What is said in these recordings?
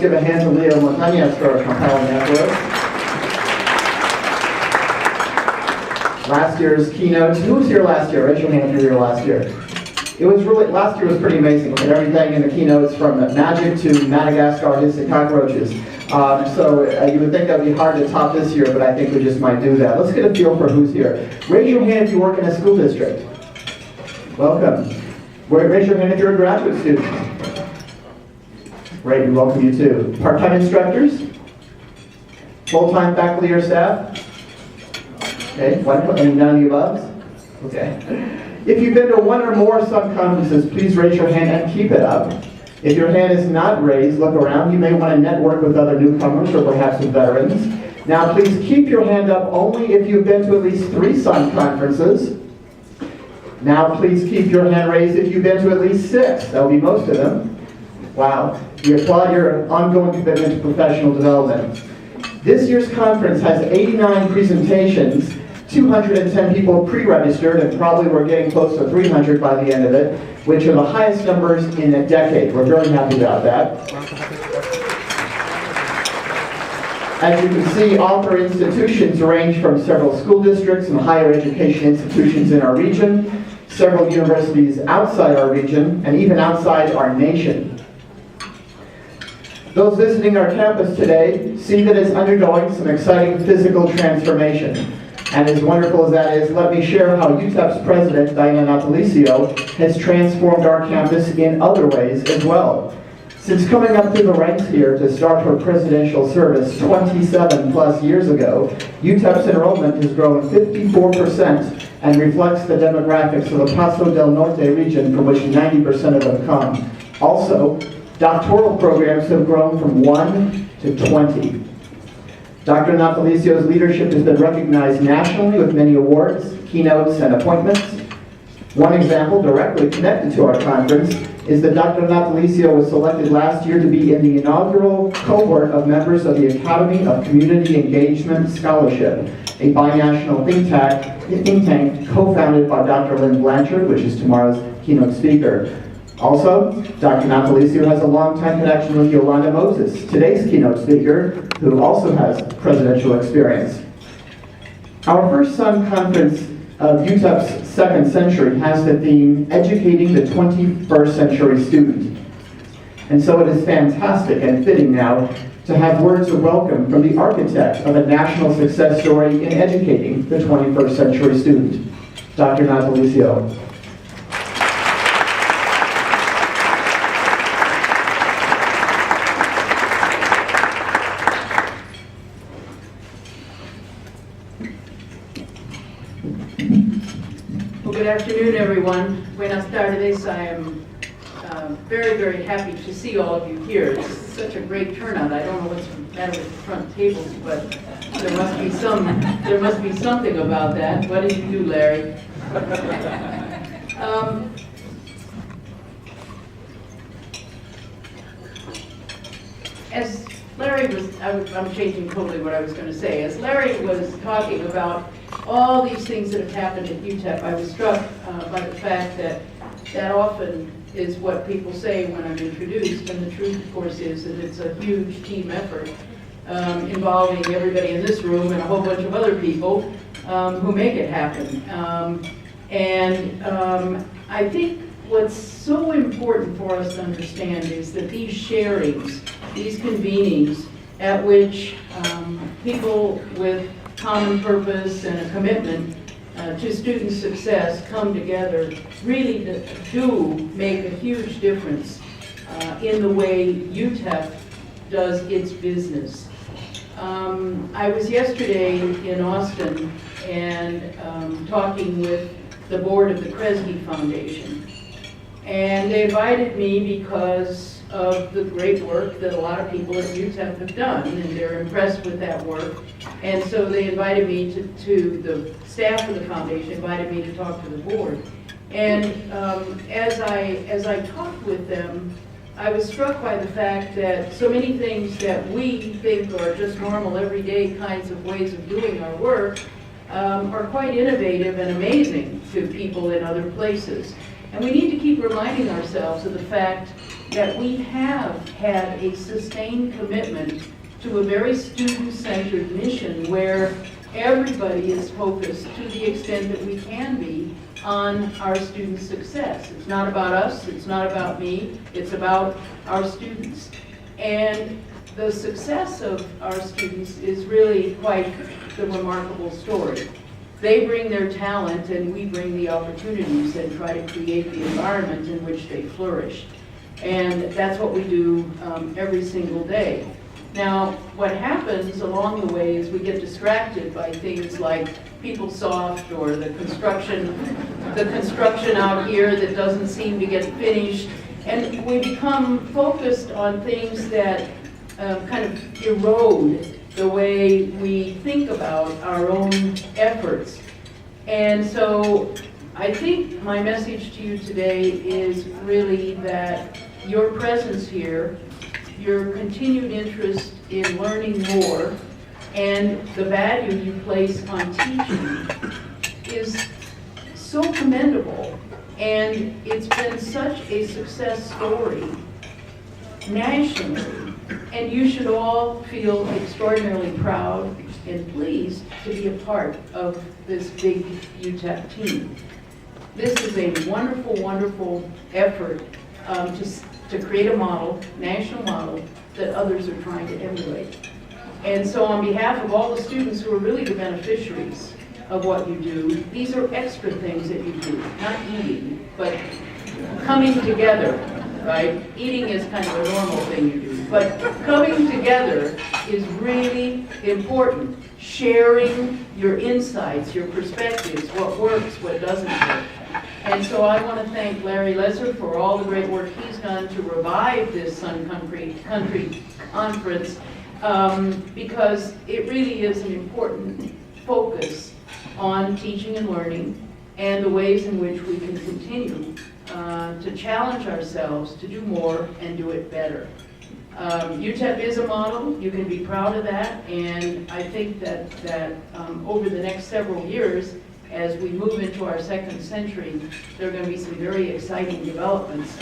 give a hand to Leo Montañez for compiling that for us. Last year's keynote. Who was here last year? Raise your hand if you were here last year. Last year was pretty amazing. We had everything in the keynotes from magic to Madagascar autistic cockroaches. You would think that would be hard to top this year, but I think we just might do that. Let's get a feel for who's here. Raise your hand if you work in a school district. Welcome. Raise your hand if you're a graduate student. Great, we welcome you too. Part-time instructors? Full-time faculty or staff? Okay, and none of the above? Okay. If you've been to one or more Sun conferences, please raise your hand and keep it up. If your hand is not raised, look around. You may want to network with other newcomers or perhaps with veterans. Now please keep your hand up only if you've been to at least 3 Sun conferences. Now please keep your hand raised if you've been to at least 6. That'll be most of them. Wow. We applaud your ongoing commitment to professional development. This year's conference has 89 presentations, 210 people pre-registered, and probably we're getting close to 300 by the end of it, which are the highest numbers in a decade. We're very happy about that. As you can see, author institutions range from several school districts and higher education institutions in our region, several universities outside our region, and even outside our nation. Those visiting our campus today see that it's undergoing some exciting physical transformation. And as wonderful as that is, let me share how UTEP's president, Yolanda Natalicio, has transformed our campus in other ways as well. Since coming up through the ranks here to start her presidential service 27 plus years ago, UTEP's enrollment has grown 54% and reflects the demographics of the Paso del Norte region from which 90% of them come. Also, doctoral programs have grown from 1 to 20. Dr. Natalicio's leadership has been recognized nationally with many awards, keynotes, and appointments. One example directly connected to our conference is that Dr. Natalicio was selected last year to be in the inaugural cohort of members of the Academy of Community Engagement Scholarship, a binational think tank co-founded by Dr. Lynn Blanchard, which is tomorrow's keynote speaker. Also, Dr. Natalicio has a long-time connection with Yolanda Moses, today's keynote speaker, who also has presidential experience. Our first Sun Conference of UTEP's second century has the theme, Educating the 21st Century Student. And so it is fantastic and fitting now to have words of welcome from the architect of a national success story in educating the 21st century student, Dr. Natalicio. Good afternoon, everyone. Buenas tardes. I am very, very happy to see all of you here. It's such a great turnout. I don't know what's the matter with the front tables, but there must be something about that. What did you do, Larry? As Larry was, I'm changing totally what I was going to say. As Larry was talking about all these things that have happened at UTEP, I was struck by the fact that that often is what people say when I'm introduced, and the truth, of course, is that it's a huge team effort involving everybody in this room and a whole bunch of other people who make it happen. I think what's so important for us to understand is that these sharings, these convenings at which people with common purpose and a commitment to student success come together really do make a huge difference in the way UTEP does its business. I was yesterday in Austin and talking with the board of the Kresge Foundation, and they invited me because of the great work that a lot of people at UTEP have done, and they're impressed with that work. And so they invited me to the staff of the foundation, invited me to talk to the board. And as I talked with them, I was struck by the fact that so many things that we think are just normal, everyday kinds of ways of doing our work are quite innovative and amazing to people in other places. And we need to keep reminding ourselves of the fact that we have had a sustained commitment to a very student-centered mission where everybody is focused to the extent that we can be on our students' success. It's not about us, it's not about me, it's about our students. And the success of our students is really quite the remarkable story. They bring their talent and we bring the opportunities and try to create the environment in which they flourish. And that's what we do every single day. Now, what happens along the way is we get distracted by things like PeopleSoft or the construction out here that doesn't seem to get finished, and we become focused on things that kind of erode the way we think about our own efforts. And so I think my message to you today is really that your presence here, your continued interest in learning more, and the value you place on teaching is so commendable. And it's been such a success story nationally. And you should all feel extraordinarily proud and pleased to be a part of this big UTEP team. This is a wonderful, wonderful effort to create a model, national model, that others are trying to emulate. And so on behalf of all the students who are really the beneficiaries of what you do, these are extra things that you do, not eating, but coming together, right? Eating is kind of a normal thing you do, but coming together is really important. Sharing your insights, your perspectives, what works, what doesn't work. And so I want to thank Larry Lesser for all the great work he's done to revive this Sun Country Conference, because it really is an important focus on teaching and learning and the ways in which we can continue to challenge ourselves to do more and do it better. UTEP is a model. You can be proud of that, and I think that over the next several years, as we move into our second century, there are going to be some very exciting developments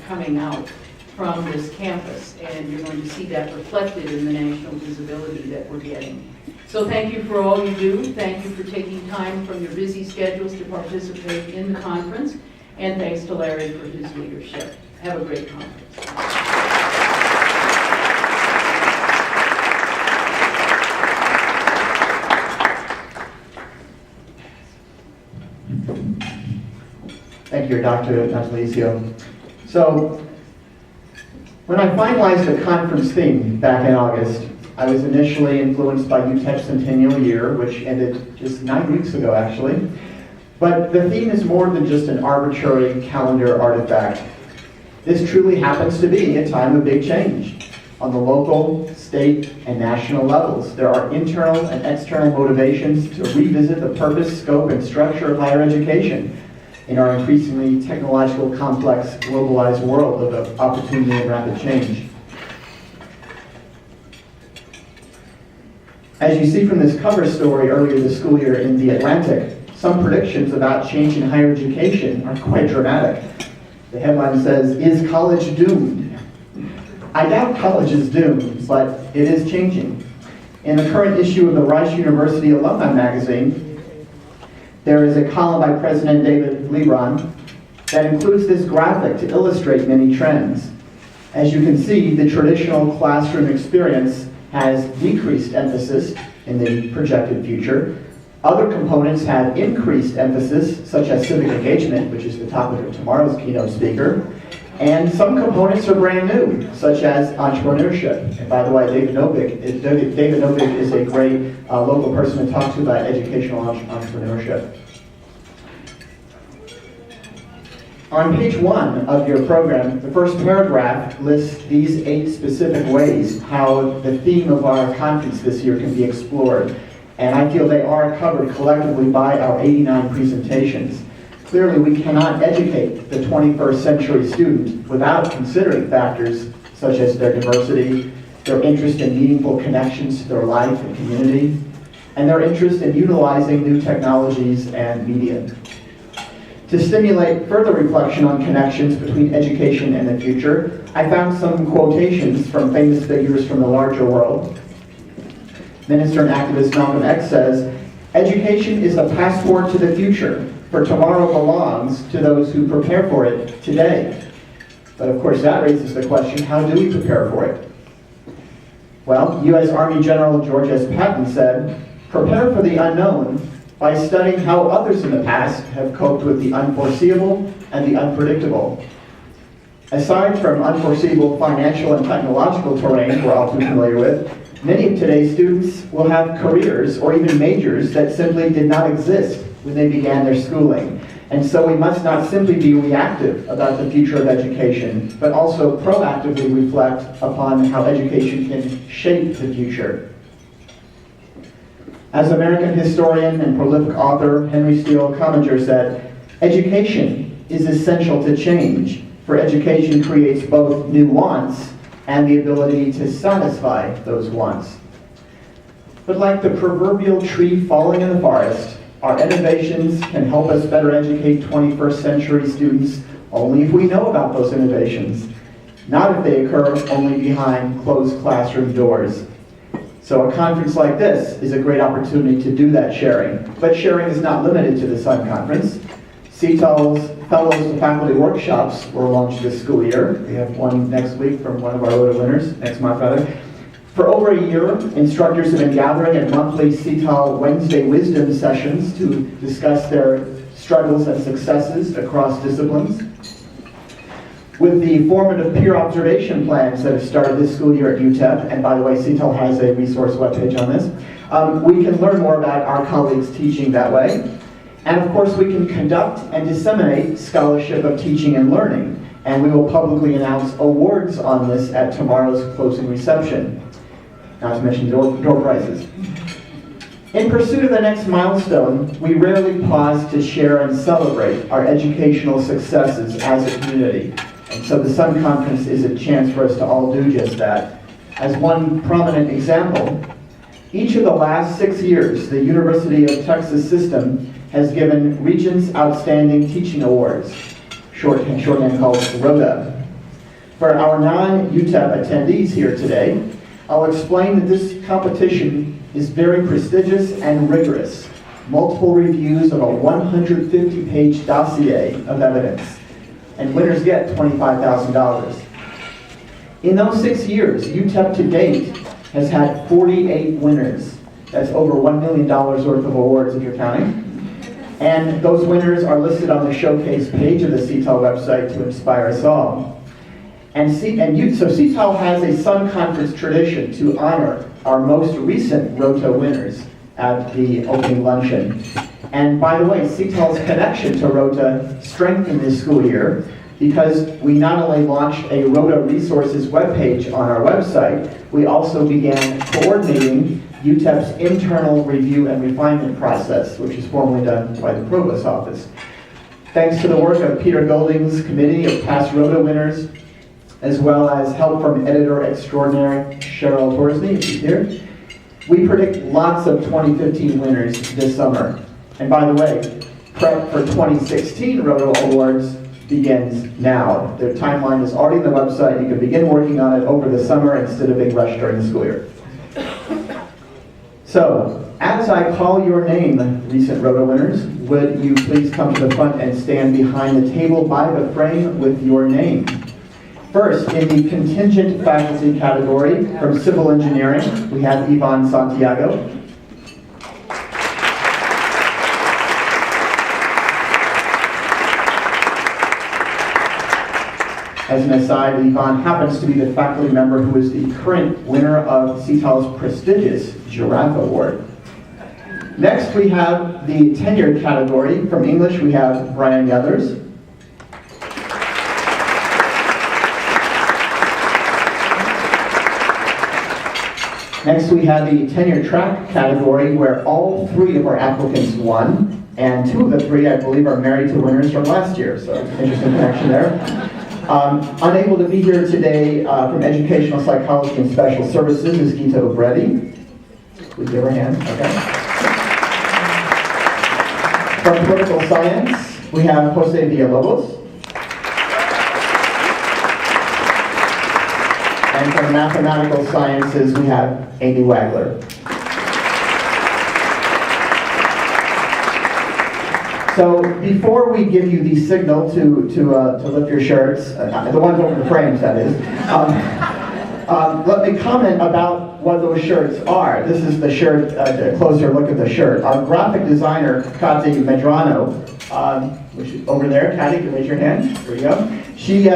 coming out from this campus, and you're going to see that reflected in the national visibility that we're getting. So thank you for all you do. Thank you for taking time from your busy schedules to participate in the conference, and thanks to Larry for his leadership. Have a great conference. Thank you, Dr. Natalicio. So, when I finalized the conference theme back in August, I was initially influenced by UTEP's centennial year, which ended just 9 weeks ago, actually. But the theme is more than just an arbitrary calendar artifact. This truly happens to be a time of big change. On the local, state, and national levels, there are internal and external motivations to revisit the purpose, scope, and structure of higher education in our increasingly technological, complex, globalized world of opportunity and rapid change. As you see from this cover story earlier this school year in The Atlantic, some predictions about change in higher education are quite dramatic. The headline says, "Is college doomed?" I doubt college is doomed, but it is changing. In the current issue of the Rice University Alumni Magazine, there is a column by President David Lebron that includes this graphic to illustrate many trends. As you can see, the traditional classroom experience has decreased emphasis in the projected future. Other components have increased emphasis, such as civic engagement, which is the topic of tomorrow's keynote speaker. And some components are brand new, such as entrepreneurship. And by the way, David Novick is a great local person to talk to about educational entrepreneurship. On page 1 of your program, the first paragraph lists these 8 specific ways how the theme of our conference this year can be explored. And I feel they are covered collectively by our 89 presentations. Clearly, we cannot educate the 21st century student without considering factors such as their diversity, their interest in meaningful connections to their life and community, and their interest in utilizing new technologies and media. To stimulate further reflection on connections between education and the future, I found some quotations from famous figures from the larger world. Minister and activist Malcolm X says, "Education is the passport to the future, for tomorrow belongs to those who prepare for it today." But of course that raises the question, how do we prepare for it? Well, U.S. Army General George S. Patton said, "Prepare for the unknown by studying how others in the past have coped with the unforeseeable and the unpredictable." Aside from unforeseeable financial and technological terrain we're all too familiar with, many of today's students will have careers or even majors that simply did not exist when they began their schooling. And so we must not simply be reactive about the future of education, but also proactively reflect upon how education can shape the future. As American historian and prolific author Henry Steele Commager said, "Education is essential to change, for education creates both new wants and the ability to satisfy those wants." But like the proverbial tree falling in the forest, our innovations can help us better educate 21st century students only if we know about those innovations, not if they occur only behind closed classroom doors. So a conference like this is a great opportunity to do that sharing. But sharing is not limited to the Sun Conference. CETL's Fellows to Faculty workshops were launched this school year. We have one next week from one of our ROTA winners, next month rather. For over a year, instructors have been gathering at monthly CETL Wednesday Wisdom sessions to discuss their struggles and successes across disciplines. With the formative peer observation plans that have started this school year at UTEP, and by the way, CETL has a resource webpage on this, we can learn more about our colleagues teaching that way. And of course, we can conduct and disseminate scholarship of teaching and learning, and we will publicly announce awards on this at tomorrow's closing reception. Not to mention door prizes. In pursuit of the next milestone, we rarely pause to share and celebrate our educational successes as a community. And so the Sun Conference is a chance for us to all do just that. As one prominent example, each of the last 6 years, the University of Texas system has given Regents Outstanding Teaching Awards, shorthand called ROTA. For our non-UTEP attendees here today, I'll explain that this competition is very prestigious and rigorous. Multiple reviews of a 150-page dossier of evidence. And winners get $25,000. In those 6 years, UTEP to date has had 48 winners. That's over $1 million worth of awards if you're counting. And those winners are listed on the showcase page of the CETL website to inspire us all. So CETL has a Sun Conference tradition to honor our most recent ROTA winners at the opening luncheon. And by the way, CETL's connection to ROTA strengthened this school year because we not only launched a ROTA resources webpage on our website, we also began coordinating UTEP's internal review and refinement process, which is formally done by the Provost's office. Thanks to the work of Peter Golding's committee of past ROTA winners, as well as help from editor extraordinaire Cheryl Torsney, if she's here, we predict lots of 2015 winners this summer. And by the way, prep for 2016 ROTA Awards begins now. The timeline is already on the website. You can begin working on it over the summer instead of being rushed during the school year. So, as I call your name, recent ROTA winners, would you please come to the front and stand behind the table by the frame with your name? First, in the contingent faculty category from civil engineering, we have Yvonne Santiago. As an aside, Yvonne happens to be the faculty member who is the current winner of CETL's prestigious Giraffe Award. Next, we have the tenured category. From English, we have Brian Yothers. Next, we have the tenure track category where all 3 of our applicants won, and 2 of the 3, I believe, are married to winners from last year, so interesting connection there. Unable to be here today from Educational Psychology and Special Services is Gita Obretti. Please give her a hand, okay. From Political Science, we have Jose Villalobos. And from mathematical sciences, we have Amy Wagler. So before we give you the signal to lift your shirts, the ones over the frames, that is, let me comment about what those shirts are. This is the shirt, a closer look at the shirt. Our graphic designer, Kati Medrano, which is over there, Kati, you can raise your hand, there we go. She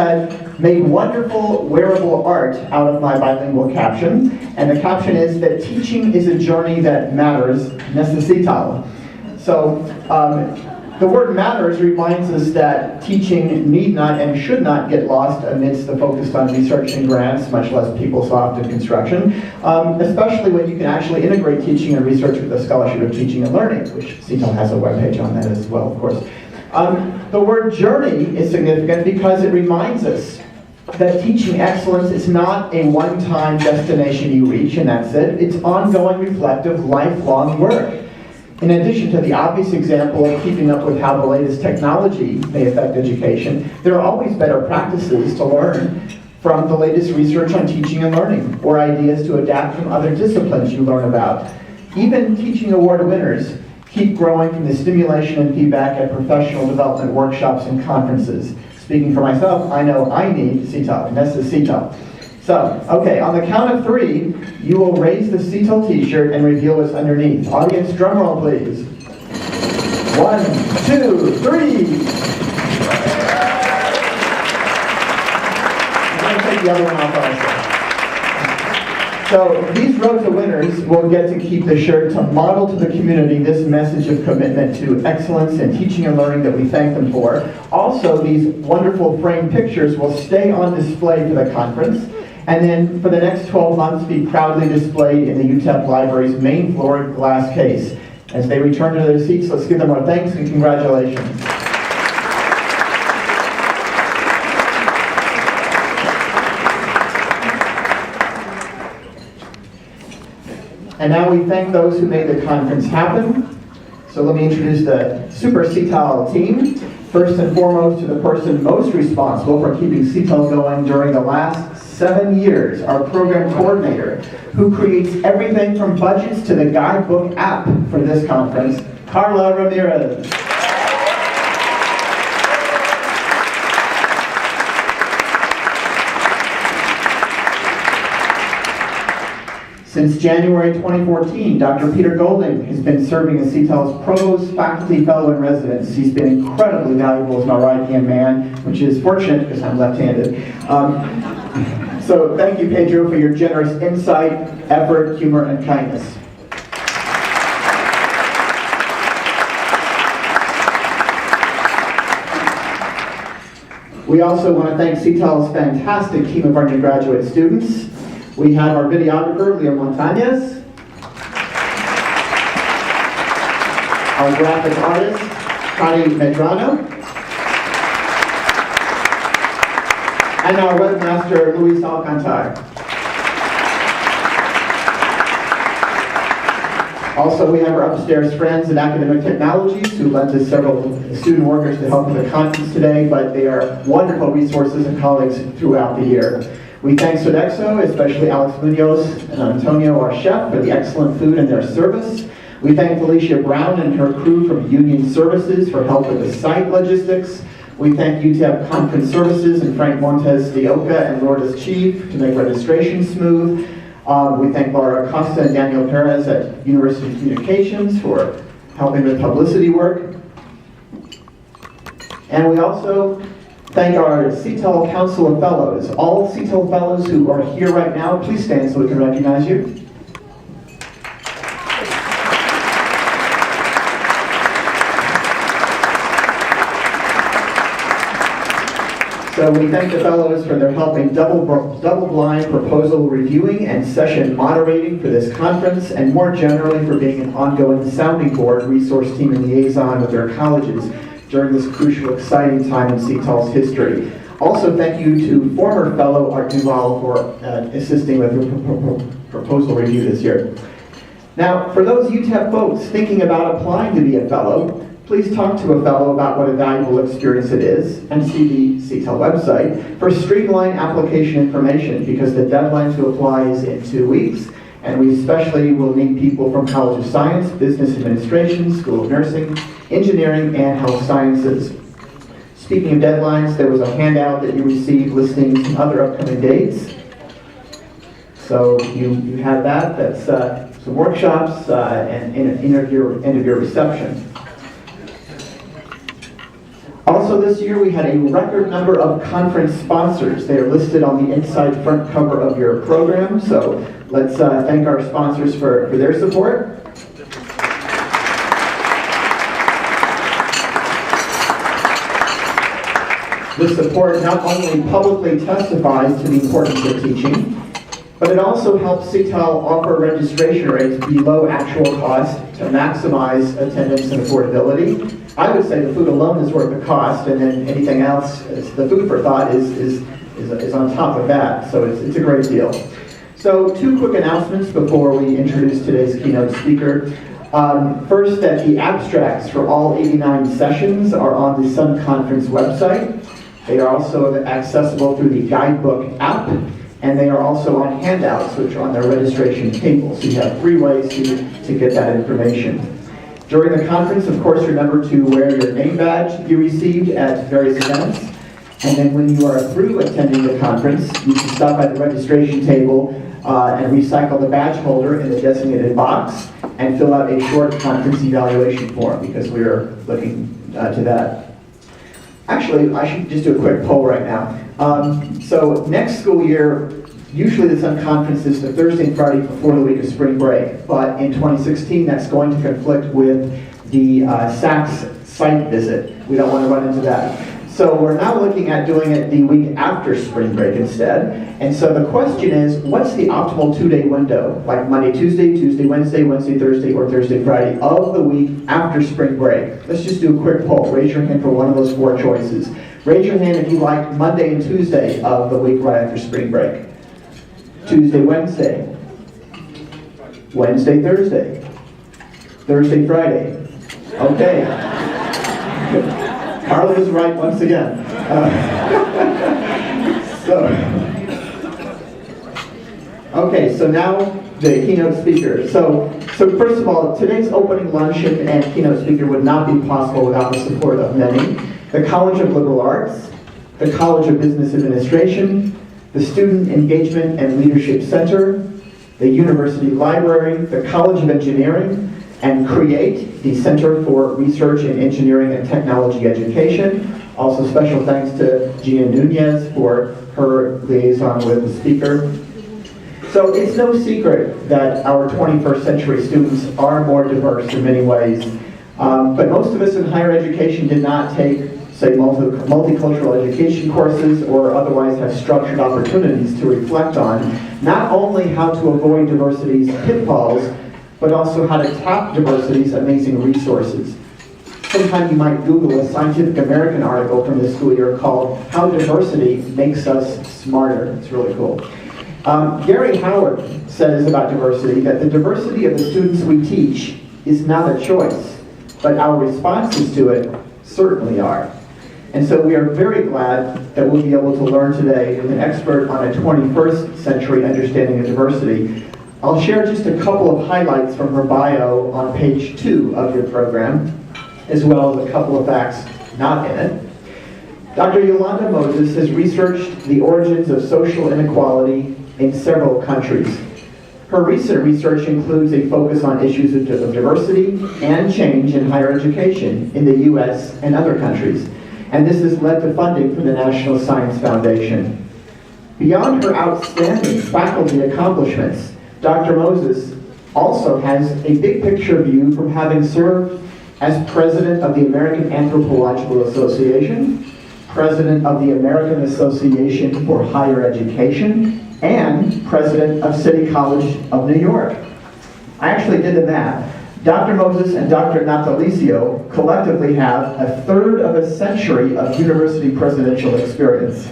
made wonderful wearable art out of my bilingual caption, and the caption is that teaching is a journey that matters, necesita. So the word matters reminds us that teaching need not and should not get lost amidst the focus on research and grants, much less PeopleSoft and construction, especially when you can actually integrate teaching and research with the scholarship of teaching and learning, which CETL has a webpage on that as well, of course. The word journey is significant because it reminds us that teaching excellence is not a one-time destination you reach and that's it. It's ongoing, reflective, lifelong work. In addition to the obvious example of keeping up with how the latest technology may affect education, there are always better practices to learn from the latest research on teaching and learning, or ideas to adapt from other disciplines you learn about. Even teaching award winners keep growing from the stimulation and feedback at professional development workshops and conferences. Speaking for myself, I know I need CETL, and that's the CETL. So, okay, on the count of 3, you will raise the CETL t-shirt and reveal what's underneath. Audience, drum roll, please. 1, 2, 3. I'm going to take the other one off also. So these ROTA winners will get to keep the shirt to model to the community this message of commitment to excellence in teaching and learning that we thank them for. Also, these wonderful framed pictures will stay on display for the conference, and then for the next 12 months be proudly displayed in the UTEP Library's main floor glass case. As they return to their seats, let's give them our thanks and congratulations. And now we thank those who made the conference happen. So let me introduce the Super CETL team. First and foremost, to the person most responsible for keeping CETL going during the last 7 years, our program coordinator, who creates everything from budgets to the guidebook app for this conference, Carla Ramirez. Since January 2014, Dr. Peter Golding has been serving as CETL's Provost Faculty Fellow in Residence. He's been incredibly valuable as my right-hand man, which is fortunate because I'm left-handed. So thank you, Pedro, for your generous insight, effort, humor, and kindness. We also want to thank CETL's fantastic team of undergraduate students. We have our videographer, Leo Montañez, our graphic artist, Kati Medrano, and our webmaster, Luis Alcantar. Also, we have our upstairs friends in academic technologies who lent us several student workers to help with the conference today, but they are wonderful resources and colleagues throughout the year. We thank Sodexo, especially Alex Munoz and Antonio, our chef, for the excellent food and their service. We thank Felicia Brown and her crew from Union Services for help with the site logistics. We thank UTEP Conference Services and Frank Montes de Oca and Lourdes Chief to make registration smooth. We thank Laura Acosta and Daniel Perez at University of Communications for helping with publicity work. And we also thank our CETL Council of Fellows. All CETL Fellows who are here right now, please stand so we can recognize you. So we thank the fellows for their help in double-blind proposal reviewing and session moderating for this conference, and more generally for being an ongoing sounding board, resource team, and liaison with their colleges during this crucial, exciting time in CETL's history. Also, thank you to former fellow Art Duval for assisting with the proposal review this year. Now, for those UTEP folks thinking about applying to be a fellow, please talk to a fellow about what a valuable experience it is, and see the CTEL website for streamlined application information, because the deadline to apply is in 2 weeks, and we especially will need people from College of Science, Business Administration, School of Nursing, Engineering, and Health Sciences. Speaking of deadlines, there was a handout that you received listing some other upcoming dates. So you have that. That's some workshops and end of year reception. Also this year we had a record number of conference sponsors. They are listed on the inside front cover of your program. So let's thank our sponsors for their support. This support not only publicly testifies to the importance of teaching, but it also helps CTEL offer registration rates below actual cost to maximize attendance and affordability. I would say the food alone is worth the cost, and then anything else, the food for thought is on top of that, so it's a great deal. So 2 quick announcements before we introduce today's keynote speaker. First, that the abstracts for all 89 sessions are on the Sun Conference website. They are also accessible through the guidebook app, and they are also on handouts, which are on their registration table. So you have 3 ways to get that information. During the conference, of course, remember to wear your name badge you received at various events. And then when you are through attending the conference, you can stop at the registration table and recycle the badge holder in the designated box and fill out a short conference evaluation form, because we are looking to that. Actually, I should just do a quick poll right now. So next school year, usually the Sun Conference is the Thursday and Friday before the week of spring break. But in 2016, that's going to conflict with the SACS site visit. We don't want to run into that. So we're now looking at doing it the week after spring break instead. And so the question is, what's the optimal 2-day window? Like Monday, Tuesday, Tuesday, Wednesday, Wednesday, Thursday, or Thursday, Friday of the week after spring break? Let's just do a quick poll. Raise your hand for one of those 4 choices. Raise your hand if you like Monday and Tuesday of the week right after spring break. Tuesday, Wednesday. Wednesday, Thursday. Thursday, Friday. Okay. Carla was right once again. So now the keynote speaker. So first of all, today's opening luncheon and keynote speaker would not be possible without the support of many. The College of Liberal Arts, the College of Business Administration, the Student Engagement and Leadership Center, the University Library, the College of Engineering, and CREATE, the Center for Research in Engineering and Technology Education. Also special thanks to Gina Nunez for her liaison with the speaker. So it's no secret that our 21st century students are more diverse in many ways. But most of us in higher education did not take, say, multicultural education courses or otherwise have structured opportunities to reflect on not only how to avoid diversity's pitfalls, but also how to tap diversity's amazing resources. Sometime you might Google a Scientific American article from this school year called How Diversity Makes Us Smarter. It's really cool. Gary Howard says about diversity that the diversity of the students we teach is not a choice, but our responses to it certainly are. And so we are very glad that we'll be able to learn today with an expert on a 21st century understanding of diversity. I'll share just a couple of highlights from her bio on page 2 of your program, as well as a couple of facts not in it. Dr. Yolanda Moses has researched the origins of social inequality in several countries. Her recent research includes a focus on issues of diversity and change in higher education in the U.S. and other countries, and this has led to funding from the National Science Foundation. Beyond her outstanding faculty accomplishments, Dr. Moses also has a big picture view from having served as president of the American Anthropological Association, president of the American Association for Higher Education, and president of City College of New York. I actually did the math. Dr. Moses and Dr. Natalicio collectively have a third of a century of university presidential experience.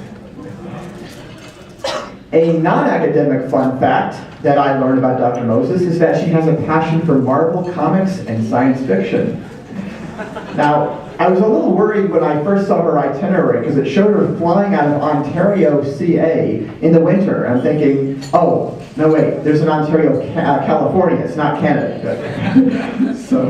A non-academic fun fact that I learned about Dr. Moses is that she has a passion for Marvel comics and science fiction. Now, I was a little worried when I first saw her itinerary because it showed her flying out of Ontario, CA in the winter. I'm thinking, oh, no wait, there's an Ontario, California, it's not Canada. So,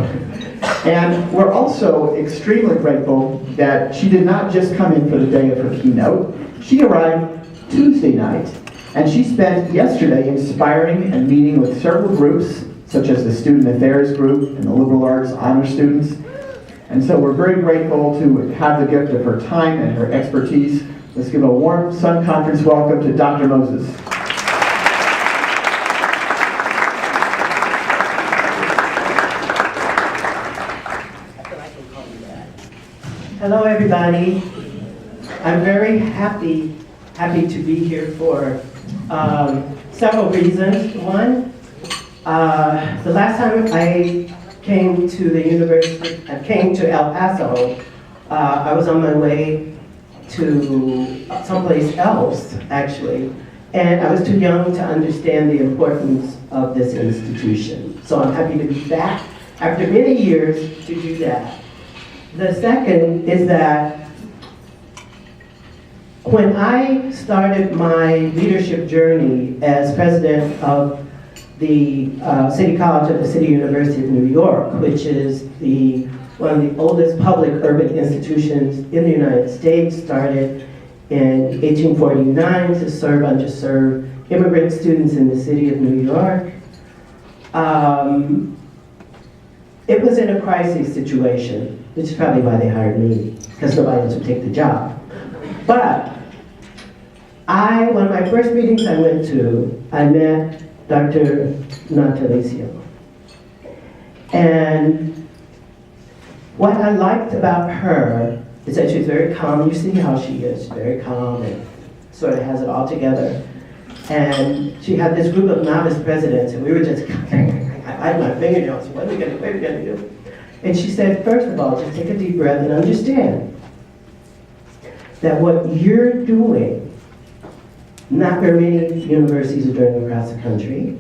and we're also extremely grateful that she did not just come in for the day of her keynote. She arrived Tuesday night, and she spent yesterday inspiring and meeting with several groups, such as the Student Affairs Group and the Liberal Arts Honor Students. And so we're very grateful to have the gift of her time and her expertise. Let's give a warm Sun Conference welcome to Dr. Moses. Hello, everybody. I'm very happy to be here for several reasons. One, the last time I came to the university, I came to El Paso, I was on my way to someplace else, actually, and I was too young to understand the importance of this institution. So I'm happy to be back after many years to do that. The second is that when I started my leadership journey as president of the City College of the City University of New York, which is one of the oldest public urban institutions in the United States, started in 1849 to serve underserved immigrant students in the city of New York. It was in a crisis situation, which is probably why they hired me, because nobody else would take the job. But one of my first meetings I went to, I met Dr. Natalicio. And what I liked about her is that she's very calm. You see how she is, she's very calm and sort of has it all together. And she had this group of novice presidents, and we were just, I had my fingernails, what are we gonna do? And she said, first of all, just take a deep breath and understand that what you're doing, not very many universities are doing across the country.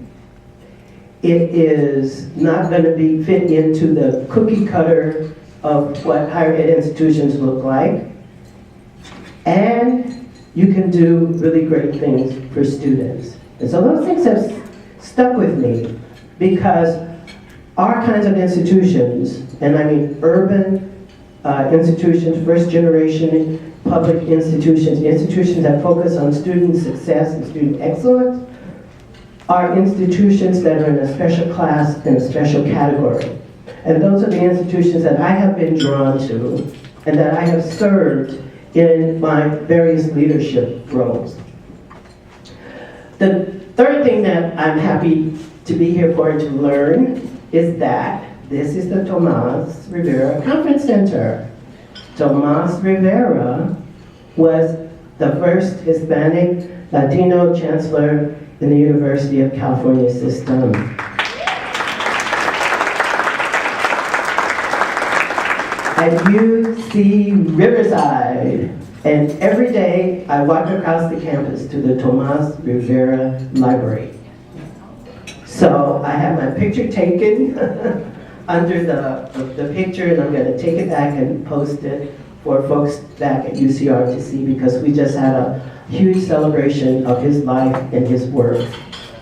It is not going to fit into the cookie cutter of what higher ed institutions look like. And you can do really great things for students. And so those things have stuck with me because our kinds of institutions, and I mean urban institutions, first generation public institutions, institutions that focus on student success and student excellence, are institutions that are in a special class and a special category. And those are the institutions that I have been drawn to and that I have served in my various leadership roles. The third thing that I'm happy to be here for and to learn is that this is the Tomas Rivera Conference Center. Tomas Rivera was the first Hispanic Latino chancellor in the University of California system. At UC Riverside. And every day I walk across the campus to the Tomas Rivera Library. So I have my picture taken under the picture, and I'm going to take it back and post it for folks back at UCR to see, because we just had a huge celebration of his life and his work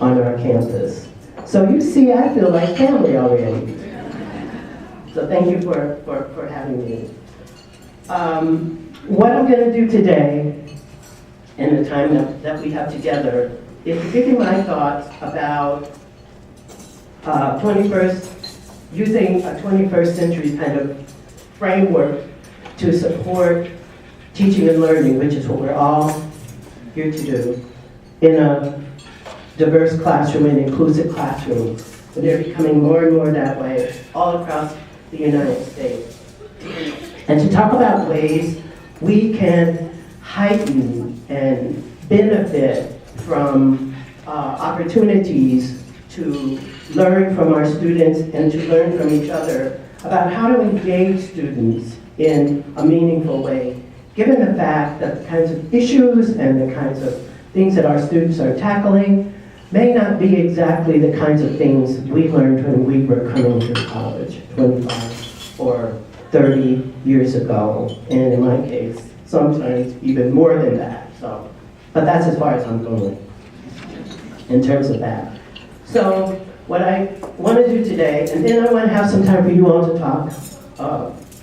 on our campus. So you see, I feel like family already. So thank you for having me. What I'm going to do today, in the time that we have together, is to give you my thoughts about using a 21st century kind of framework to support teaching and learning, which is what we're all here to do, in a diverse classroom and inclusive classroom. And they're becoming more and more that way all across the United States. And to talk about ways we can heighten and benefit from opportunities to learn from our students and to learn from each other about how to engage students in a meaningful way, given the fact that the kinds of issues and the kinds of things that our students are tackling may not be exactly the kinds of things we learned when we were coming to college 25 or 30 years ago, and in my case, sometimes even more than that. So, but that's as far as I'm going in terms of that. So what I want to do today, and then I want to have some time for you all to talk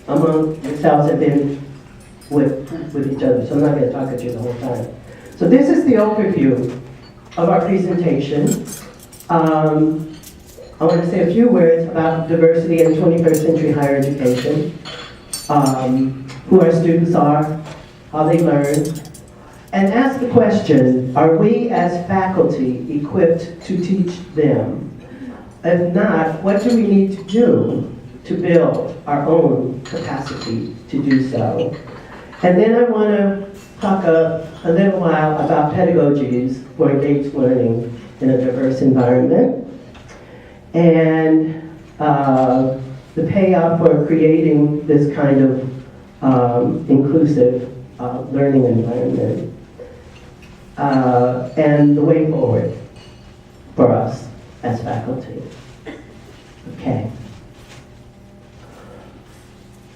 among yourselves and then with each other. So I'm not going to talk at you the whole time. So this is the overview of our presentation. I want to say a few words about diversity in 21st century higher education, who our students are, how they learn, and ask the question, are we as faculty equipped to teach them? If not, what do we need to do to build our own capacity to do so? And then I want to talk a little while about pedagogies for engaged learning in a diverse environment, and the payoff for creating this kind of inclusive learning environment, and the way forward for us as faculty. Okay.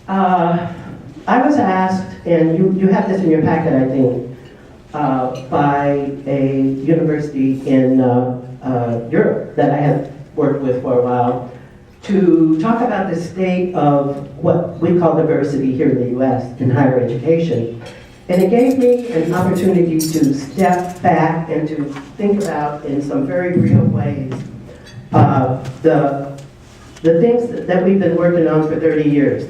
I was asked, and you have this in your packet, I think, by a university in Europe that I have worked with for a while, to talk about the state of what we call diversity here in the U.S. in higher education. And it gave me an opportunity to step back and to think about, in some very real ways, the things that we've been working on for 30 years.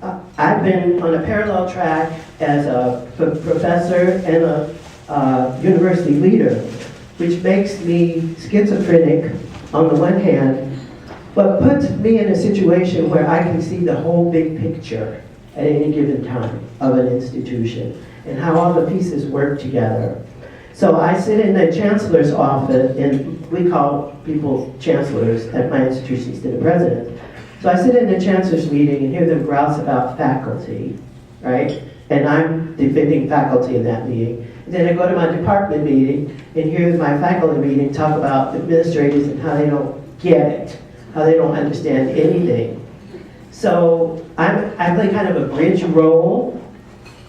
I've been on a parallel track as a professor and a university leader, which makes me schizophrenic on the one hand, but puts me in a situation where I can see the whole big picture at any given time of an institution and how all the pieces work together. So I sit in the chancellor's office, and we call people chancellors at my institution instead of presidents. So I sit in the chancellor's meeting and hear them grouse about faculty, right? And I'm defending faculty in that meeting. And then I go to my department meeting and hear my faculty meeting talk about administrators and how they don't get it, how they don't understand anything. So I play kind of a bridge role,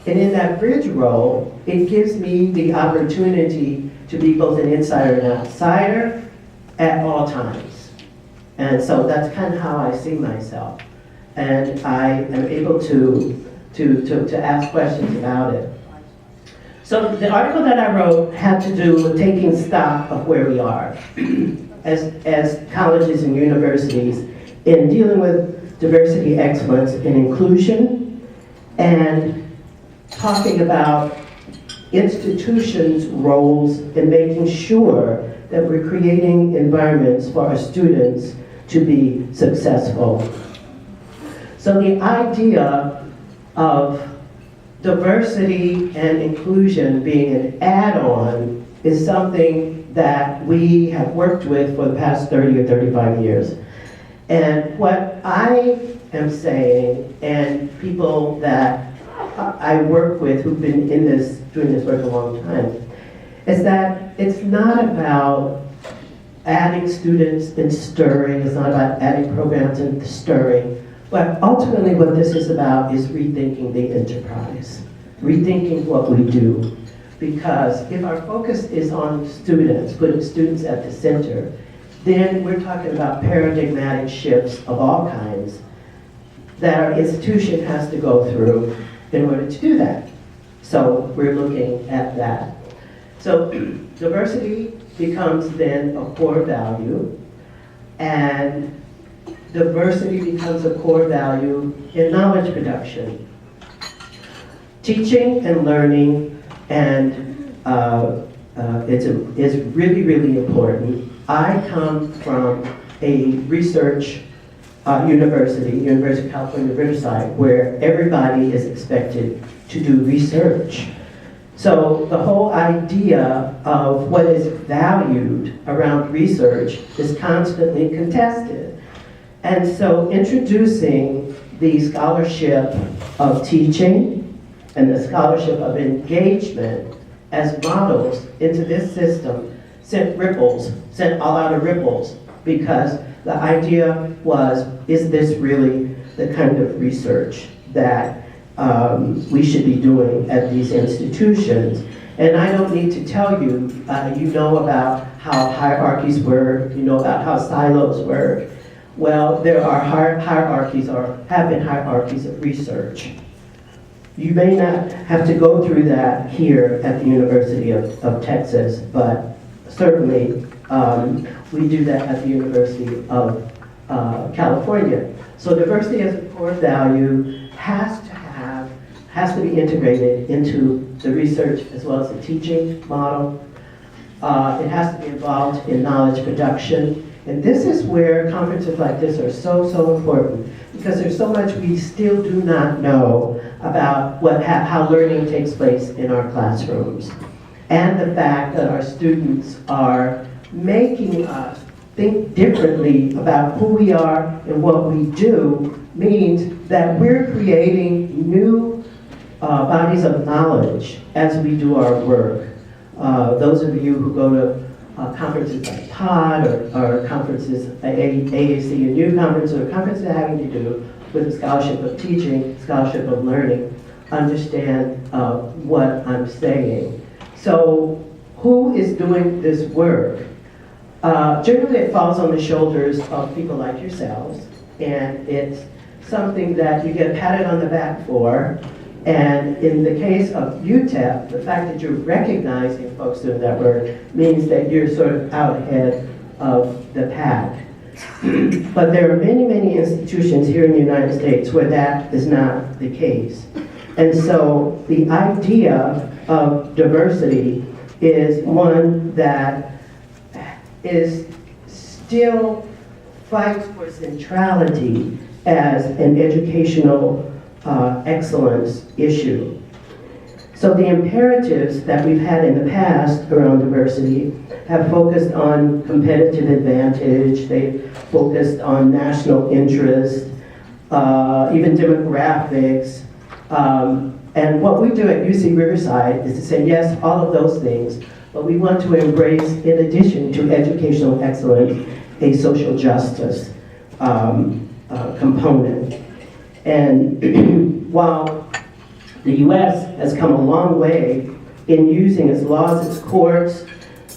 and in that bridge role, it gives me the opportunity to be both an insider and outsider at all times. And so that's kind of how I see myself. And I am able to ask questions about it. So the article that I wrote had to do with taking stock of where we are as colleges and universities in dealing with diversity, excellence, and inclusion, and talking about institutions' roles in making sure that we're creating environments for our students to be successful. So the idea of diversity and inclusion being an add-on is something that we have worked with for the past 30 or 35 years. And what I am saying, and people that I work with who've been doing this work a long time, is that it's not about adding students and stirring, it's not about adding programs and stirring, but ultimately what this is about is rethinking the enterprise, rethinking what we do. Because if our focus is on students, putting students at the center, then we're talking about paradigmatic shifts of all kinds that our institution has to go through in order to do that. So we're looking at that. So diversity becomes then a core value, and diversity becomes a core value in knowledge production. Teaching and learning, and it's really, really important. I come from a research university, University of California, Riverside, where everybody is expected to do research. So the whole idea of what is valued around research is constantly contested. And so introducing the scholarship of teaching and the scholarship of engagement as models into this system sent a lot of ripples, because The idea was, is this really the kind of research that we should be doing at these institutions? And I don't need to tell you, you know about how hierarchies work, you know about how silos work. Well, there are hierarchies, or have been hierarchies of research. You may not have to go through that here at the University of Texas, but certainly we do that at the University of California. So diversity as a core value has to be integrated into the research as well as the teaching model. It has to be involved in knowledge production. And this is where conferences like this are so important, because there's so much we still do not know about how learning takes place in our classrooms. And the fact that our students are making us think differently about who we are and what we do means that we're creating new bodies of knowledge as we do our work. Those of you who go to conferences like POD or conferences, AAC and U conference, or conferences having to do with the scholarship of teaching, scholarship of learning, understand what I'm saying. So who is doing this work? Generally it falls on the shoulders of people like yourselves, and it's something that you get patted on the back for. And in the case of UTEP, the fact that you're recognizing folks doing that work means that you're sort of out ahead of the pack. But there are many institutions here in the United States where that is not the case. And so the idea of diversity is one that is still fights for centrality as an educational excellence issue. So the imperatives that we've had in the past around diversity have focused on competitive advantage, they've focused on national interest, even demographics. And what we do at UC Riverside is to say, yes, all of those things, but we want to embrace, in addition to educational excellence, a social justice component. And while the US has come a long way in using its laws, its courts,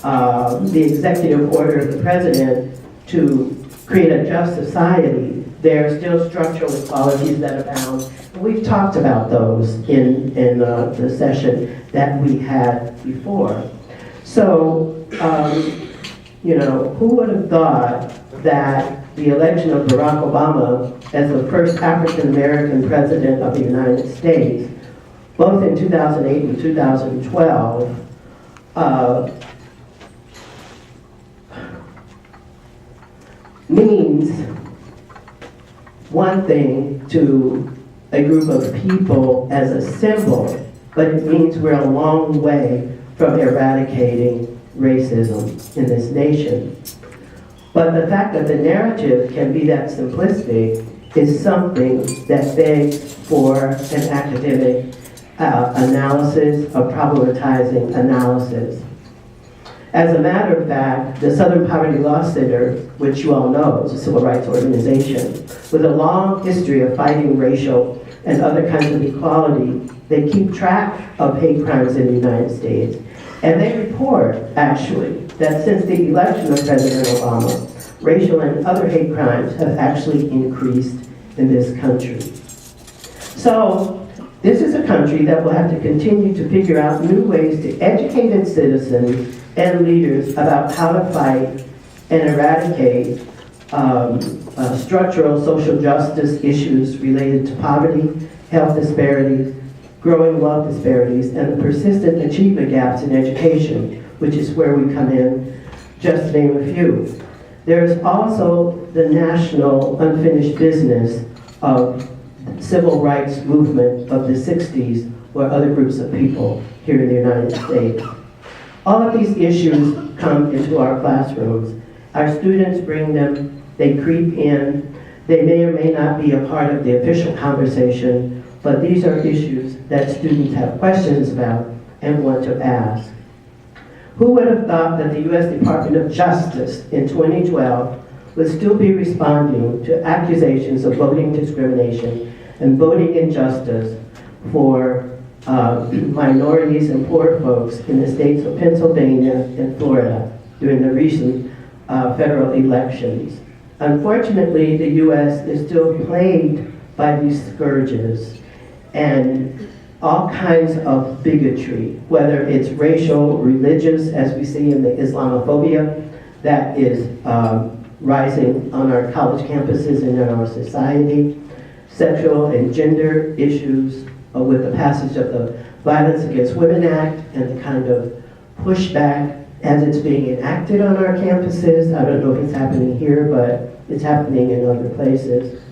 the executive order of the president to create a just society, there are still structural inequalities that abound. And we've talked about those in the session that we had before. So, you know, who would have thought that the election of Barack Obama as the first African-American president of the United States, both in 2008 and 2012, means one thing to a group of people as a symbol, but it means we're a long way from eradicating racism in this nation. But the fact that the narrative can be that simplistic is something that begs for an academic analysis, a problematizing analysis. As a matter of fact, the Southern Poverty Law Center, which you all know is a civil rights organization, with a long history of fighting racial and other kinds of equality, they keep track of hate crimes in the United States. And they report, actually, that since the election of President Obama, racial and other hate crimes have actually increased in this country. So, this is a country that will have to continue to figure out new ways to educate its citizens and leaders about how to fight and eradicate structural social justice issues related to poverty, health disparities, growing wealth disparities, and the persistent achievement gaps in education, which is where we come in, just to name a few. There's also the national unfinished business of civil rights movement of the 60s, or other groups of people here in the United States. All of these issues come into our classrooms. Our students bring them, they creep in, they may or may not be a part of the official conversation, but these are issues that students have questions about and want to ask. Who would have thought that the U.S. Department of Justice in 2012 would still be responding to accusations of voting discrimination and voting injustice for minorities and poor folks in the states of Pennsylvania and Florida during the recent federal elections. Unfortunately, the U.S. is still plagued by these scourges and all kinds of bigotry, whether it's racial, religious, as we see in the Islamophobia that is rising on our college campuses and in our society, sexual and gender issues with the passage of the Violence Against Women Act and the kind of pushback as it's being enacted on our campuses. I don't know if it's happening here, but it's happening in other places.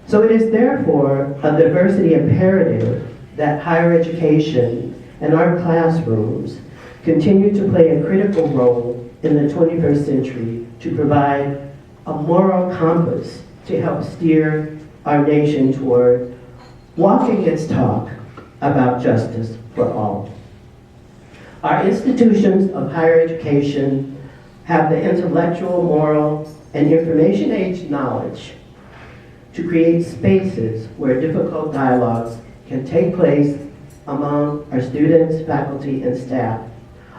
So it is therefore a diversity imperative that higher education and our classrooms continue to play a critical role in the 21st century to provide a moral compass to help steer our nation toward walking its talk about justice for all. Our institutions of higher education have the intellectual, moral, and information age knowledge to create spaces where difficult dialogues can take place among our students, faculty, and staff.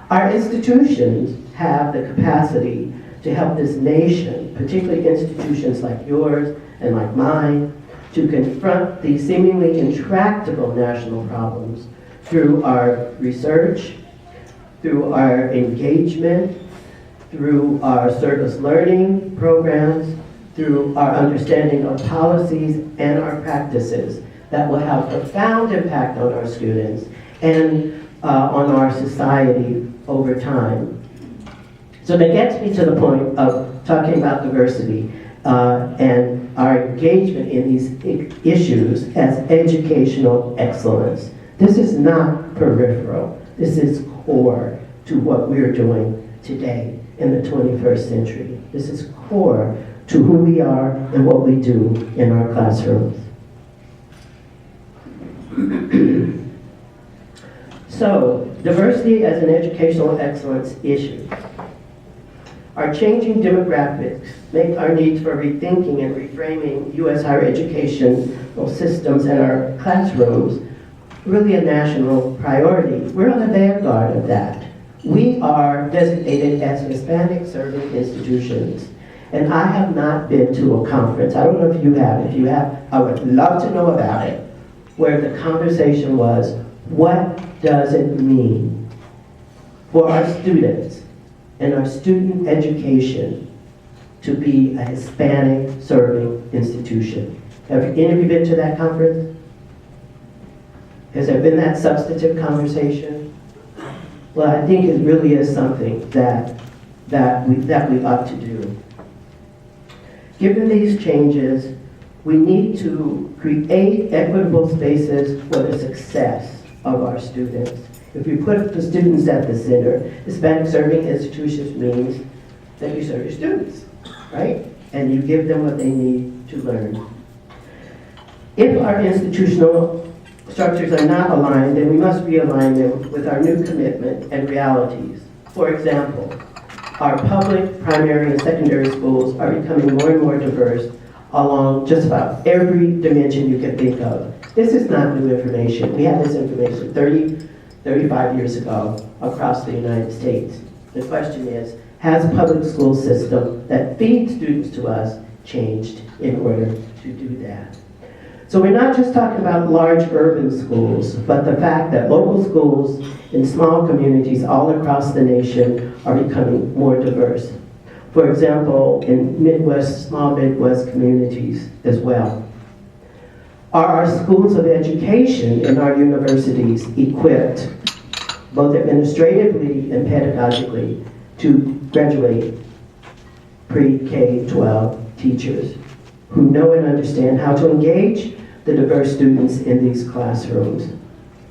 Our institutions have the capacity to help this nation, particularly institutions like yours and like mine, to confront these seemingly intractable national problems through our research, through our engagement, through our service learning programs, through our understanding of policies and our practices that will have profound impact on our students and on our society over time. So that gets me to the point of talking about diversity and our engagement in these issues as educational excellence. This is not peripheral. This is core to what we're doing today in the 21st century. This is core to who we are and what we do in our classrooms. So, diversity as an educational excellence issue. Our changing demographics make our needs for rethinking and reframing U.S. higher educational systems and our classrooms really a national priority. We're on the vanguard of that. We are designated as Hispanic serving institutions. And I have not been to a conference, I don't know if you have. If you have, I would love to know about it, where the conversation was, what does it mean for our students and our student education to be a Hispanic serving institution? Have any of you been to that conference? Has there been that substantive conversation? Well, I think it really is something that we ought to do. Given these changes, we need to create equitable spaces for the success of our students. If you put the students at the center, Hispanic serving institutions means that you serve your students, right? And you give them what they need to learn. If our institutional structures are not aligned, then we must realign them with our new commitment and realities. For example, our public, primary, and secondary schools are becoming more and more diverse along just about every dimension you can think of. This is not new information. We had this information 35 years ago across the United States. The question is, has the public school system that feeds students to us changed in order to do that? So we're not just talking about large urban schools, but the fact that local schools in small communities all across the nation are becoming more diverse. For example, in small Midwest communities as well. Are our schools of education and our universities equipped, both administratively and pedagogically, to graduate pre-K-12 teachers who know and understand how to engage the diverse students in these classrooms?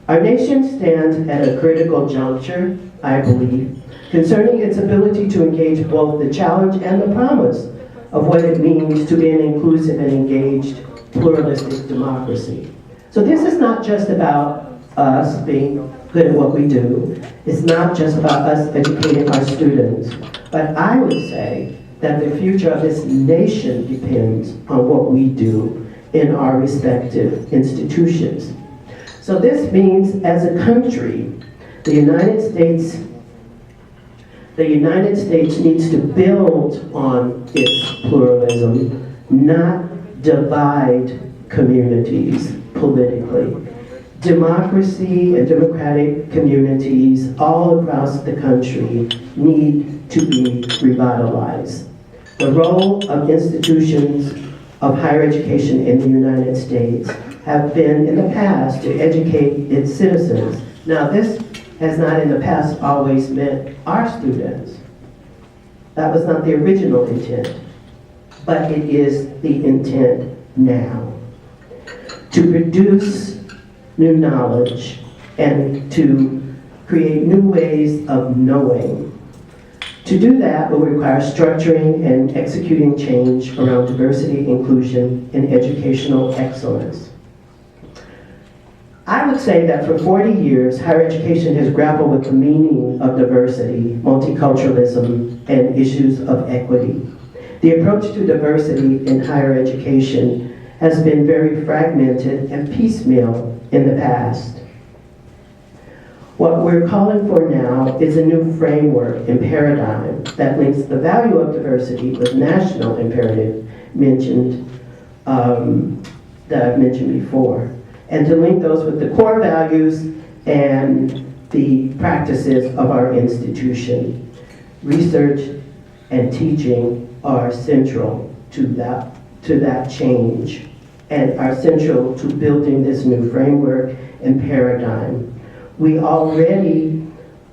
Our nation stands at a critical juncture, I believe, concerning its ability to engage both the challenge and the promise of what it means to be an inclusive and engaged pluralistic democracy. So this is not just about us being good at what we do. It's not just about us educating our students. But I would say that the future of this nation depends on what we do in our respective institutions. So this means, as a country, the United States needs to build on its pluralism, not divide communities politically. Democracy and democratic communities all across the country need to be revitalized. The role of institutions of higher education in the United States have been in the past to educate its citizens. Now, this has not in the past always meant our students. That was not the original intent, but it is the intent now. To produce new knowledge and to create new ways of knowing. To do that will require structuring and executing change around diversity, inclusion, and educational excellence. I would say that for 40 years, higher education has grappled with the meaning of diversity, multiculturalism, and issues of equity. The approach to diversity in higher education has been very fragmented and piecemeal in the past. What we're calling for now is a new framework and paradigm that links the value of diversity with national imperative that I've mentioned before, and to link those with the core values and the practices of our institution. Research and teaching are central to that change and are central to building this new framework and paradigm. We already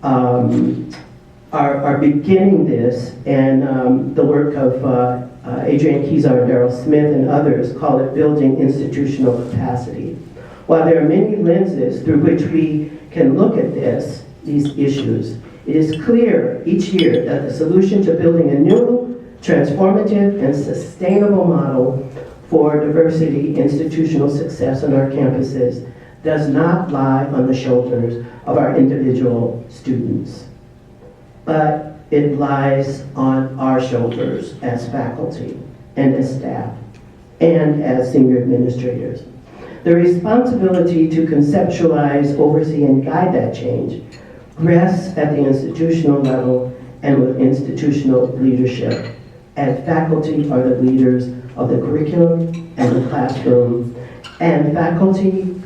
are beginning this, and the work of Adrienne Kezar and Darrell Smith and others call it building institutional capacity. While there are many lenses through which we can look at these issues, it is clear each year that the solution to building a new, transformative, and sustainable model for diversity institutional success on our campuses does not lie on the shoulders of our individual students, but it lies on our shoulders as faculty and as staff and as senior administrators. The responsibility to conceptualize, oversee, and guide that change rests at the institutional level and with institutional leadership, and faculty are the leaders of the curriculum and the classroom, and faculty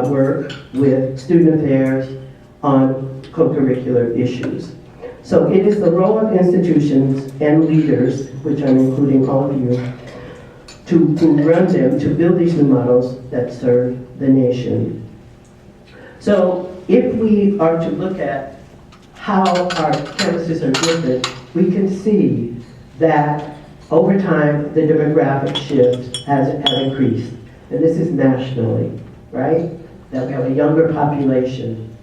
work with student affairs on co-curricular issues. So it is the role of institutions and leaders, which I'm including all of you, who run them to build these new models that serve the nation. So if we are to look at how our campuses are different, we can see that over time the demographic shift has increased. And this is nationally, right? That we have a younger population,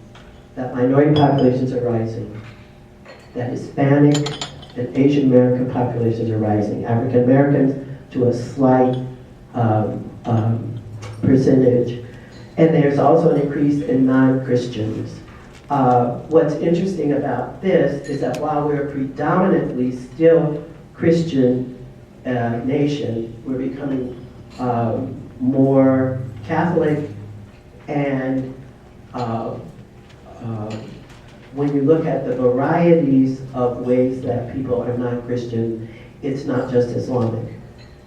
that minority populations are rising, that Hispanic and Asian American populations are rising, African Americans to a slight percentage. And there's also an increase in non-Christians. What's interesting about this is that while we're predominantly still Christian nation, we're becoming more Catholic, and when you look at the varieties of ways that people are non-Christian, it's not just Islamic,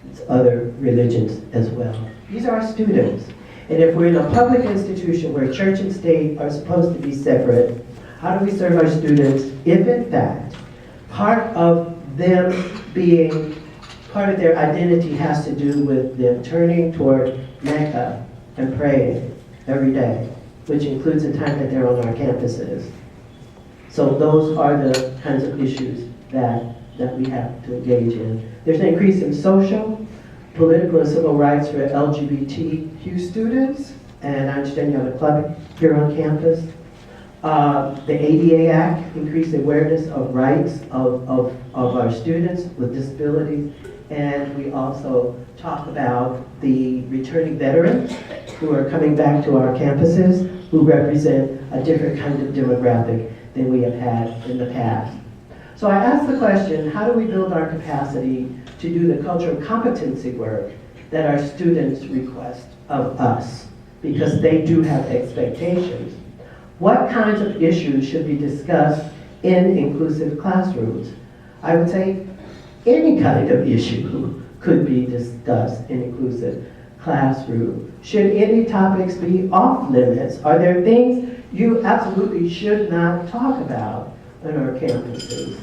it's other religions as well. These are our students. And if we're in a public institution where church and state are supposed to be separate, how do we serve our students if in fact part of them being, part of their identity has to do with them turning toward Mecca and praying every day, which includes the time that they're on our campuses. So those are the kinds of issues that we have to engage in. There's an increase in social, political, and civil rights for LGBTQ students, and I understand you have a club here on campus. The ADA Act increased awareness of rights of our students with disabilities, and we also talk about the returning veterans who are coming back to our campuses, who represent a different kind of demographic than we have had in the past. So I asked the question, how do we build our capacity to do the cultural competency work that our students request of us? Because they do have expectations. What kinds of issues should be discussed in inclusive classrooms? I would say any kind of issue could be discussed in inclusive classroom. Should any topics be off limits? Are there things you absolutely should not talk about on our campuses?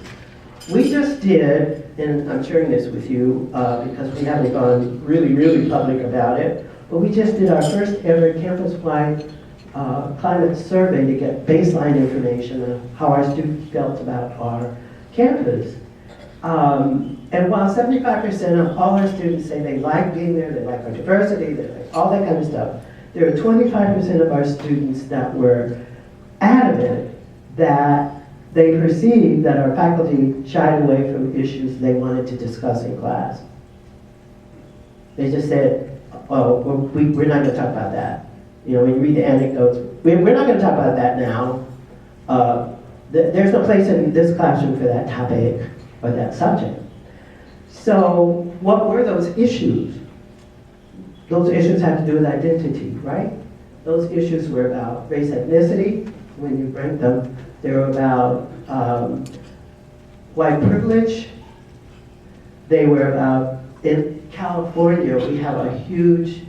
We just did, and I'm sharing this with you because we haven't gone really public about it, but we just did our first ever campus-wide climate survey to get baseline information on how our students felt about our campus. And while 75% of all our students say they like being there, they like our diversity, they like all that kind of stuff, there are 25% of our students that were adamant that they perceived that our faculty shied away from issues they wanted to discuss in class. They just said, oh, we're not going to talk about that. You know, when you read the anecdotes, we're not going to talk about that now. There's no place in this classroom for that topic or that subject. So what were those issues? Those issues had to do with identity, right? Those issues were about race, ethnicity, when you rank them. They were about white privilege. They were about, in California, we have a huge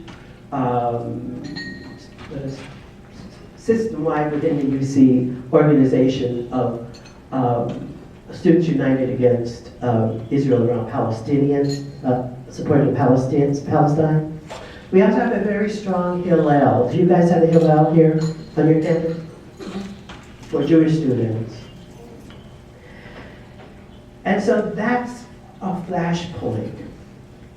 system-wide within the UC organization of Students United Against Israel around Palestinians, supporting Palestine. We also have a very strong Hillel. Do you guys have a Hillel here on your campus? For Jewish students. And so that's a flashpoint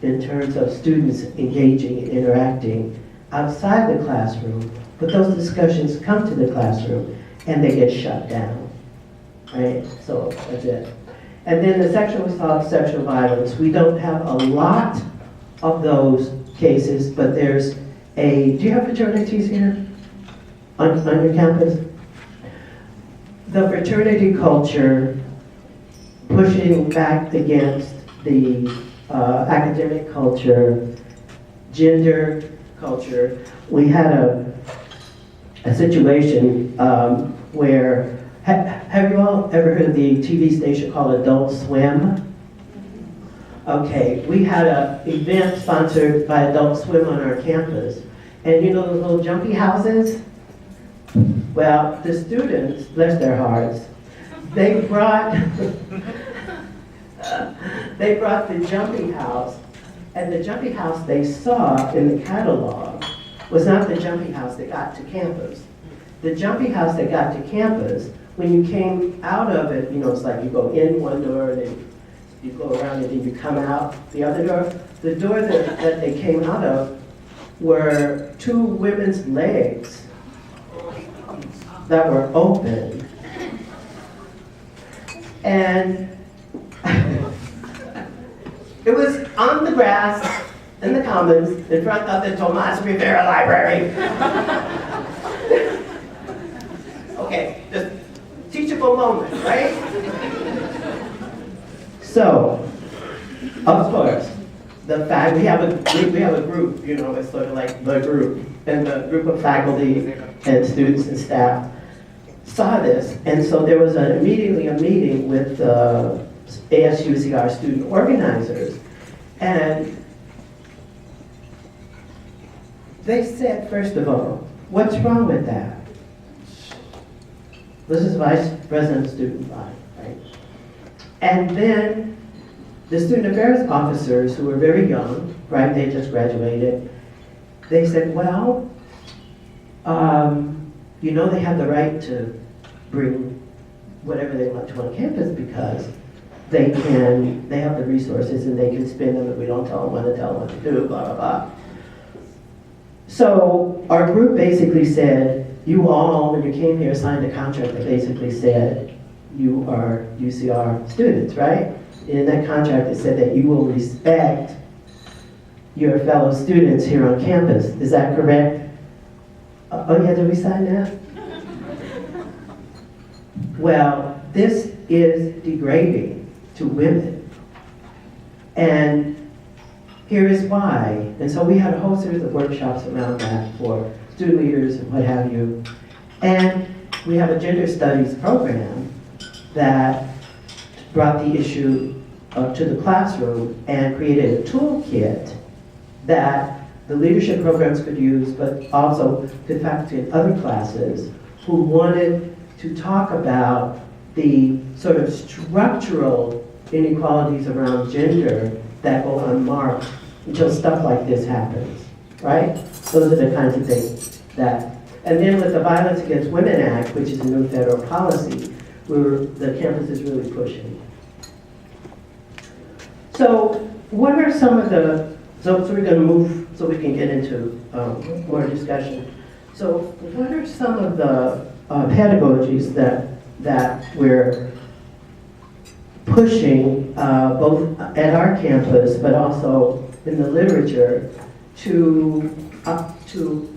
in terms of students engaging and interacting outside the classroom, but those discussions come to the classroom and they get shut down, right? So that's it. And then the sexual assault, sexual violence, we don't have a lot of those cases, but there's do you have fraternities here on your campus? The fraternity culture pushing back against the academic culture, gender culture. We had a situation where, have you all ever heard of the TV station called Adult Swim? Okay, we had an event sponsored by Adult Swim on our campus. And you know those little jumpy houses? Well, the students, bless their hearts, they brought the jumpy house, and the jumpy house they saw in the catalog was not the jumpy house that got to campus. The jumpy house that got to campus, when you came out of it, you know, it's like you go in one door, and then you go around and then you come out the other door. The door that they came out of were two women's legs that were open. And it was on the grass in the commons in front of the Tomas Rivera Library. Okay, just teachable moment, right? So, of course, the fact we have a group, you know, it's sort of like the group, and the group of faculty and students and staff saw this, and so there was immediately a meeting with the ASUCR student organizers, and they said, first of all, what's wrong with that? This is Vice President of Student Body, right? And then the student affairs officers, who were very young, right, they just graduated, they said, well, you know, they have the right to bring whatever they want to on campus because they have the resources and they can spend them if we don't tell them what to do, blah, blah, blah. So our group basically said, you all, when you came here, signed a contract that basically said, you are UCR students, right? In that contract, it said that you will respect your fellow students here on campus. Is that correct? Oh yeah, did we sign that? Well, this is degrading to women. And here is why. And so we had a whole series of workshops around that for student leaders and what have you. And we have a gender studies program that brought the issue to the classroom and created a toolkit that the leadership programs could use, but also the faculty in other classes who wanted to talk about the sort of structural inequalities around gender that go unmarked until stuff like this happens, right? Those are the kinds of things that, and then with the Violence Against Women Act, which is a new federal policy, the campus is really pushing. So what are some of the, so we're going to move so we can get into more discussion. So what are some of the pedagogies that we're pushing both at our campus but also in the literature to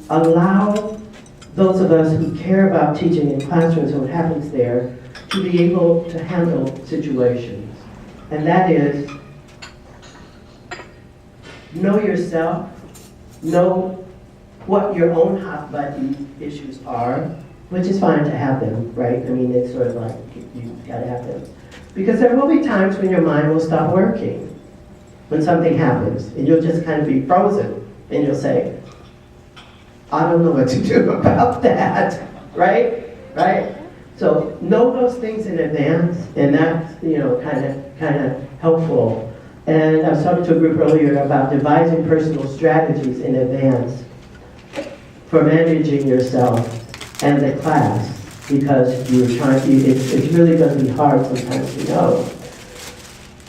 allow those of us who care about teaching in classrooms and what happens there to be able to handle situations? And that is, know yourself, know what your own hot button issues are, which is fine to have them, right? I mean, it's sort of like, you gotta have them. Because there will be times when your mind will stop working, when something happens, and you'll just kind of be frozen, and you'll say, I don't know what to do about that, right? Right? So know those things in advance, and that's, kind of helpful. And I was talking to a group earlier about devising personal strategies in advance for managing yourself and the class, because it's really going to be hard sometimes to know.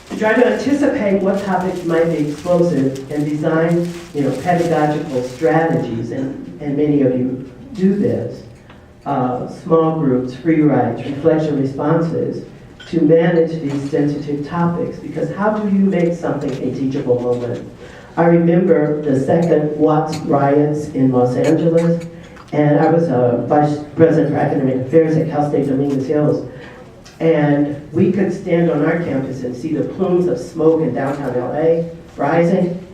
To try to anticipate what topics might be explosive and design, pedagogical strategies, and many of you do this, small groups, free writes, reflection responses, to manage these sensitive topics, because how do you make something a teachable moment? I remember the second Watts riots in Los Angeles, and I was a vice president for academic affairs at Cal State Dominguez Hills, and we could stand on our campus and see the plumes of smoke in downtown LA rising,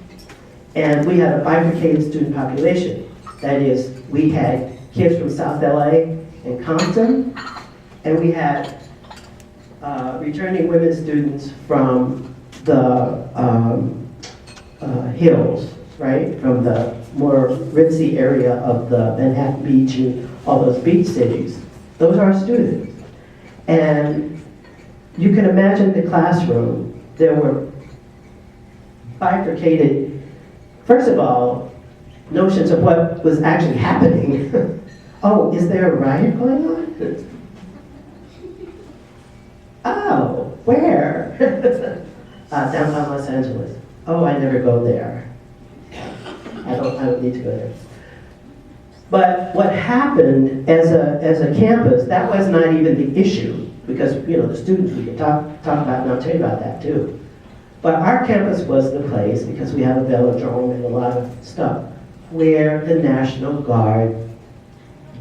and we had a bifurcated student population. That is, we had kids from South LA and Compton, and we had returning women students from the hills, right? From the more ritzy area of the Manhattan Beach and all those beach cities. Those are our students. And you can imagine the classroom. There were bifurcated, first of all, notions of what was actually happening. Oh, is there a riot going on? Oh, where? Downtown Los Angeles. Oh, I never go there. I don't need to go there. But what happened as a campus, that was not even the issue, because the students we could talk about, and I'll tell you about that too. But our campus was the place, because we have a velodrome and a lot of stuff, where the National Guard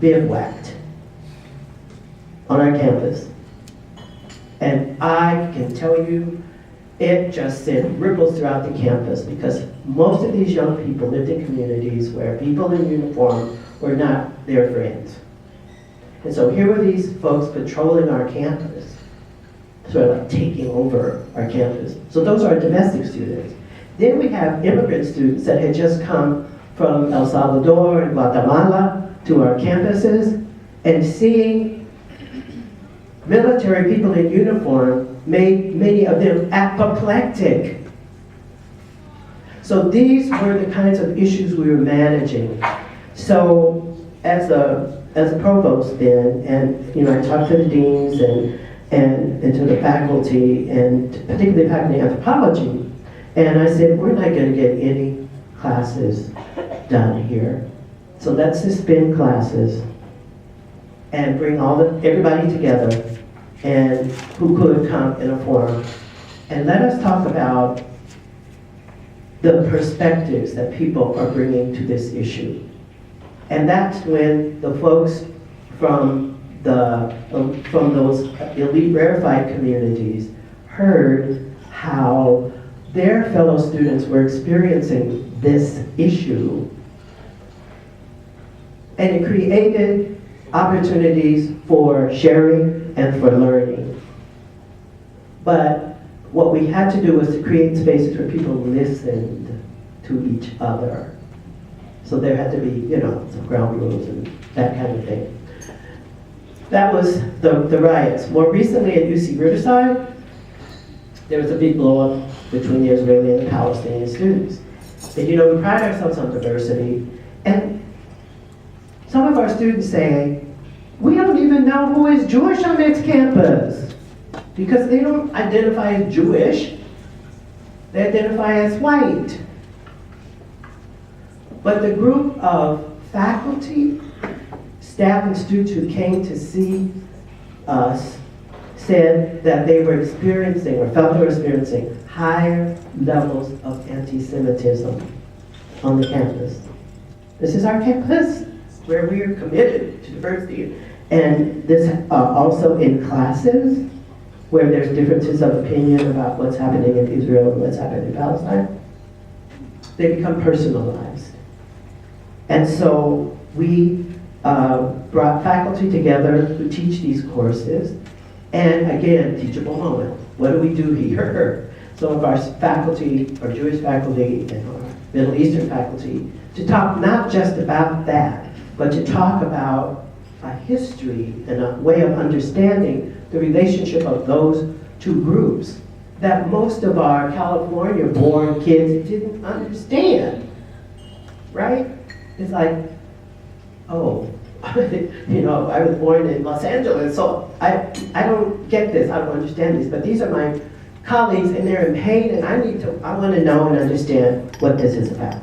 bivouacked on our campus. And I can tell you, it just sent ripples throughout the campus, because most of these young people lived in communities where people in uniform were not their friends. And so here were these folks patrolling our campus, sort of like taking over our campus. So those are domestic students. Then we have immigrant students that had just come from El Salvador and Guatemala to our campuses, and seeing military people in uniform made many of them apoplectic. So these were the kinds of issues we were managing. So as a provost then, and I talked to the deans and to the faculty, and particularly faculty in anthropology, and I said, we're not going to get any classes done here. So let's suspend classes and bring everybody together, and who could come in a forum, and let us talk about the perspectives that people are bringing to this issue. And that's when the folks from from those elite rarefied communities heard how their fellow students were experiencing this issue. And it created opportunities for sharing and for learning. But what we had to do was to create spaces where people listened to each other. So there had to be, some ground rules and that kind of thing. That was the riots. More recently at UC Riverside, there was a big blow-up between the Israeli and the Palestinian students. And we pride ourselves on diversity, and some of our students say, we don't even know who is Jewish on this campus, because they don't identify as Jewish, they identify as white. But the group of faculty, staff, and students who came to see us said that they were experiencing, or felt they were experiencing, higher levels of anti-Semitism on the campus. This is our campus where we are committed to diversity. And this also in classes where there's differences of opinion about what's happening in Israel and what's happening in Palestine, they become personalized. And so we brought faculty together who teach these courses. And again, teachable moment. What do we do here? Some of our faculty, our Jewish faculty and our Middle Eastern faculty, to talk not just about that, but to talk about a history and a way of understanding the relationship of those two groups that most of our California-born kids didn't understand, right? It's like, oh, I was born in Los Angeles, so I don't get this, I don't understand this, but these are my colleagues and they're in pain and I want to know and understand what this is about.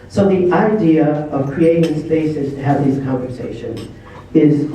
So the idea of creating spaces to have these conversations is